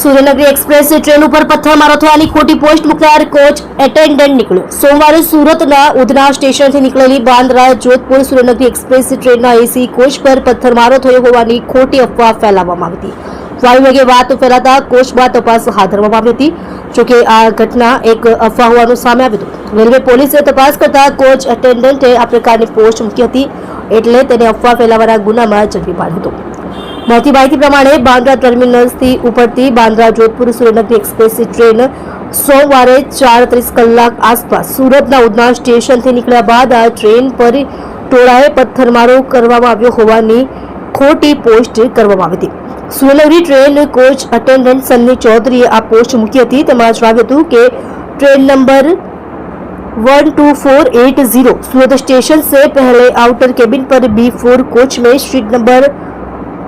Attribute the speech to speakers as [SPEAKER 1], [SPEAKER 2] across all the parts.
[SPEAKER 1] Surendranagar express train ઉપર પથ્થરમારો થવાની ખોટી પોસ્ટ મૂકનાર કોચ એટેન્ડન્ટ નીકળ્યો। સોમવારે સુરતના ઉધના સ્ટેશનથી નીકળેલી બાંદ્રા જોધપુર સુરેન્દ્રનગર એક્સપ્રેસ ટ્રેનના એસી કોચ પર પથ્થરમારો થયો હોવાની ખોટી અફવા ફેલાવવામાં આવી હતી। વાયુવેગે વાત ફેલાતા કોચ બાદ તપાસ હાથ ધરવામાં આવી હતી। જોકે આ ઘટના એક અફવા હોવાનું સામે આવ્યું હતું। રેલવે પોલીસે તપાસ કરતા કોચ એટેન્ડન્ટે આ પ્રકારની પોસ્ટ મૂકી હતી, એટલે તેને અફવા ફેલાવવાના ગુનામાં ઝડપી પાડ્યો હતો। મળતી માહિતી પ્રમાણે બાંદ્રા ટર્મિનસથી ઉપડતી બાંદ્રા જોધપુર સુરેન્દ્રનગર એક્સપ્રેસ ટ્રેન સોમવારે 4:30 કલાક આસપાસ સુરતના ઉધના સ્ટેશનથી નીકળ્યા બાદ આ ટ્રેન પર ટોળાએ પથ્થરમારો કરવામાં આવ્યો હોવાની ખોટી પોસ્ટ કરવામાં આવી હતી। Surendranagar train coach attendant Sunny ચૌધરીએ આ પોસ્ટ મૂકી હતી। તેમાં જણાવ્યું હતું કે ટ્રેન नंबर 12480 सूरत स्टेशन से पहले आउटर केबिन पर B4 कोच में सीट नंबर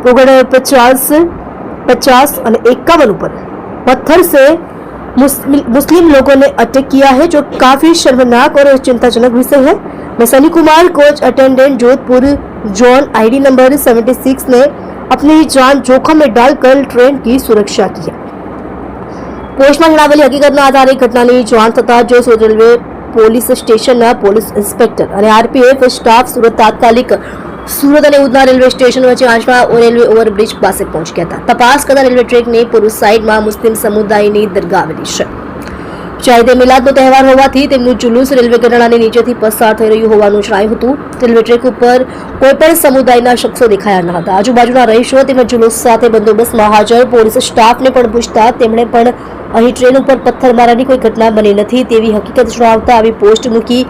[SPEAKER 1] 50 और 51 पर पत्थर से मुस्लिम लोगों ने अटैक किया है, जो काफी शर्मनाक और चिंताजनक विषय है। मैं Sunny Kumar coach attendant Jodhpur zone ID number 76 ने अपनी जान जोखम में डालकर ट्रेन की सुरक्षा की है। પોસ્ટમાં જણાવેલી હકીકતના આધારે ઘટનાની જાણ થતાં જો સુરત રેલવે પોલીસ સ્ટેશનના પોલીસ ઇન્સ્પેક્ટર અને RPF સ્ટાફ સુરત તાત્કાલિક સુરત અને ઉધના રેલવે સ્ટેશન વચ્ચે આંચવા રેલવે ઓવરબ્રિજ પાસે પહોંચી ગયા હતા। તપાસ કરતા રેલવે ટ્રેકની પૂર્વ સાઈડમાં મુસ્લિમ સમુદાયની દરગાહ આવેલી છે। શાહિદે મિલાદનો તહેવાર હોવાથી તેમનું જુલુસ રેલવે ગરણાની નીચેથી પસાર થઈ રહ્યું હોવાનું જણાયું હતું। રેલવે ટ્રેક ઉપર કોઈપણ સમુદાયના શખ્સો દેખાયા ન હતા। આજુબાજુના રહીશો તેમજ જુલુસ સાથે બંદોબસ્તમાં હાજર પોલીસ સ્ટાફને પણ પૂછતા તેમણે પણ અહીં ટ્રેન ઉપર પથ્થરમારાની કોઈ ઘટના બની નથી તેવી હકીકત જણાવતા આવી પોસ્ટ મૂકી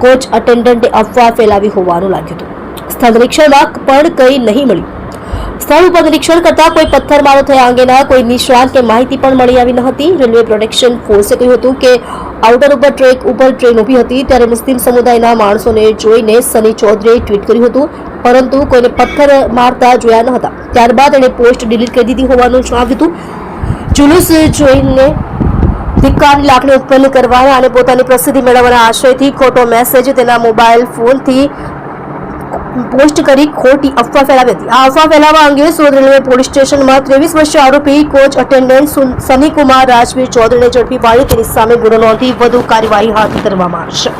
[SPEAKER 1] કોચ અટેન્ડન્ટે અફવા ફેલાવી હોવાનું લાગ્યું હતું। સ્થળ નિરીક્ષણમાં પણ કંઈ નહીં મળ્યું। સ્થળ ઉપર નિરીક્ષણ કરતા કોઈ પથ્થરમારો થયા અંગેના કોઈ નિશાન કે માહિતી પણ મળી આવી ન હતી। રેલવે પ્રોટેક્શન ફોર્સે કહ્યું હતું કે આઉટર ઉપર ટ્રેક ઉપર ટ્રેન ઊભી હતી ત્યારે મુસ્લિમ સમુદાયના માણસોને જોઈને સની ચૌધરીએ ટ્વીટ કર્યું હતું, પરંતુ કોઈને પથ્થર મારતા જોયા ન હતા। ત્યારબાદ એણે પોસ્ટ ડિલીટ કરી દીધી હોવાનું જણાવ્યું હતું। જુલુસ જોઈને ધિક્કારની લાગણી ઉત્પન્ન કરવાના અને પોતાની પ્રસિદ્ધિ મેળવવાના આશયથી ખોટો મેસેજ તેના મોબાઈલ ફોનથી પોસ્ટ કરી ખોટી અફવા ફેલાવી હતી। આ અફવા ફેલાવવા અંગે સુરત રેલવે પોલીસ સ્ટેશનમાં 23 વર્ષીય આરોપી કોચ અટેન્ડન્ટ સની કુમાર રાજવીર ચૌધરીને ઝડપી પાડી તેની સામે ગુનો નોંધી વધુ કાર્યવાહી હાથ ધરવામાં આવશે।